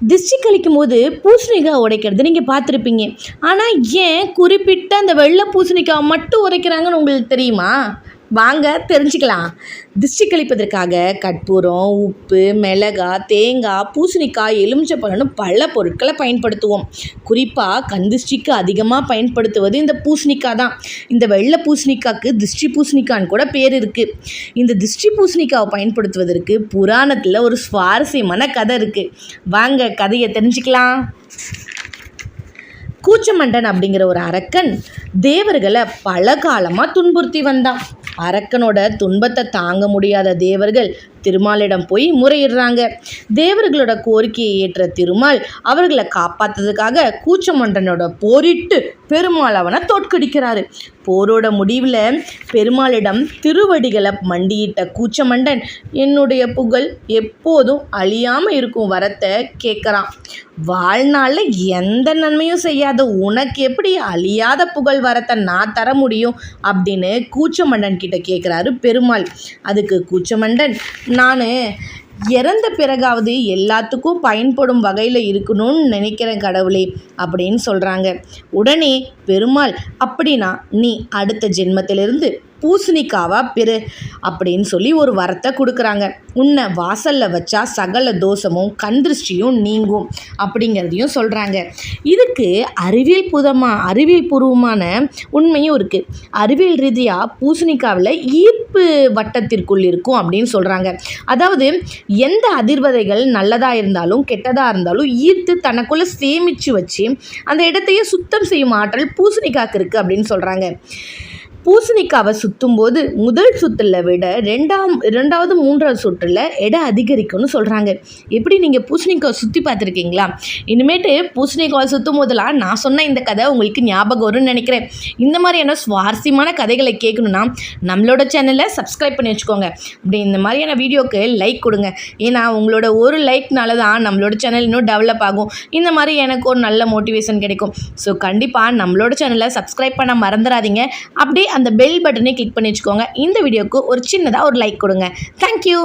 திஷ்டி கழிக்கும் போது பூசணிக்காய் உடைக்கிறது நீங்கள் பார்த்துருப்பீங்க. ஆனால் ஏன் குறிப்பிட்ட அந்த வெள்ளை பூசணிக்காய் மட்டும் உடைக்கிறாங்கன்னு உங்களுக்கு தெரியுமா? வாங்க தெரிஞ்சுக்கலாம். திஷ்டி கழிப்பதற்காக கற்பூரம், உப்பு, மிளகாய், தேங்காய், பூசணிக்காய், எலுமிச்சப்பழம்னு பல பொருட்களை பயன்படுத்துவோம். குறிப்பாக கண் திஷ்டிக்கு அதிகமாக பயன்படுத்துவது இந்த பூசணிக்காய் தான். இந்த வெள்ளை பூசணிக்காய்க்கு திஷ்டி பூசணிக்கான்னு கூட பேர் இருக்குது. இந்த திஷ்டி பூசணிக்காவை பயன்படுத்துவதற்கு புராணத்தில் ஒரு சுவாரஸ்யமான கதை இருக்குது. வாங்க கதையை தெரிஞ்சுக்கலாம். கூச்சமண்டன் அப்படிங்கிற ஒரு அரக்கன் தேவர்களை பல காலமாக துன்புறுத்தி வந்தான். அரக்கனோட துன்பத்தை தாங்க முடியாத தேவர்கள் திருமாலிடம் போய் முறையிடுறாங்க. தேவர்களோட கோரிக்கையை ஏற்ற திருமால் அவர்களை காப்பாற்றுறதுக்காக கூச்சமண்டனோட போரிட்டு பெருமாள் அவனை தோற்கடிக்கிறாரு. போரோட முடிவில் பெருமாளிடம் திருவடிகளை மண்டியிட்ட கூச்சமண்டன் என்னுடைய புகழ் எப்போதும் அழியாமல் இருக்கும் வரத்தை கேட்குறான். வாழ்நாளில் எந்த நன்மையும் செய்யாத உனக்கு எப்படி அழியாத புகழ் வரத்தை நான் தர முடியும் அப்படின்னு கூச்சமண்டன் கிட்ட கேட்குறாரு பெருமாள். அதுக்கு கூச்சமண்டன் நான் இறந்த பிறகாவது எல்லாத்துக்கும் பயன்படும் வகையில் இருக்கணும்னு நினைக்கிறேன் கடவுளே அப்படின்னு சொல்கிறாங்க. உடனே பெருமாள் அப்படின்னா நீ அடுத்த ஜென்மத்திலிருந்து பூசணிக்காவா பெரு அப்படின்னு சொல்லி ஒரு வரத்தை கொடுக்குறாங்க. உன்னை வாசலில் வச்சா சகல தோஷமும் கண் திருஷ்டியும் நீங்கும் அப்படிங்கிறதையும் சொல்கிறாங்க. இதுக்கு அறிவியல் பூர்வமான உண்மையும் இருக்குது. அறிவியல் ரீதியாக பூசணிக்காவில் ஈர்ப்பு வட்டத்திற்குள் இருக்கும் அப்படின்னு சொல்கிறாங்க. அதாவது எந்த அதிர்வதைகள் நல்லதாக இருந்தாலும் கெட்டதாக இருந்தாலும் ஈர்த்து தனக்குள்ளே சேமித்து வச்சு அந்த இடத்தையே சுத்தம் செய்யும் ஆற்றல் பூசணிக்காய்க்கு இருக்குது அப்படின்னு சொல்கிறாங்க. பூசணிக்காவை சுற்றும் போது முதல் சுற்றில் விட ரெண்டாவது மூன்றாவது சுற்றில் எடை அதிகரிக்கும்னு சொல்கிறாங்க. எப்படி நீங்கள் பூசணிக்காவை சுற்றி பார்த்துருக்கீங்களா? இனிமேட்டு பூசணிக்காவை சுற்றும் போதெல்லாம் நான் சொன்ன இந்த கதை உங்களுக்கு ஞாபகம் வரும்னு நினைக்கிறேன். இந்த மாதிரியான சுவாரஸ்யமான கதைகளை கேட்கணுன்னா நம்மளோட சேனலை சப்ஸ்கிரைப் பண்ணி வச்சுக்கோங்க. அப்படி இந்த மாதிரியான வீடியோக்கு லைக் கொடுங்க. ஏன்னா உங்களோட ஒரு லைக்னால தான் நம்மளோட சேனல் இன்னும் டெவலப் ஆகும். இந்த மாதிரி எனக்கு ஒரு நல்ல மோட்டிவேஷன் கிடைக்கும். ஸோ கண்டிப்பாக நம்மளோட சேனலை சப்ஸ்கிரைப் பண்ண மறந்துடாதீங்க. அப்படியே அந்த பெல் பட்டனை கிளிக் பண்ணி வச்சுக்கோங்க. இந்த வீடியோக்கு ஒரு சின்னதாக ஒரு லைக் கொடுங்க. தேங்க்யூ.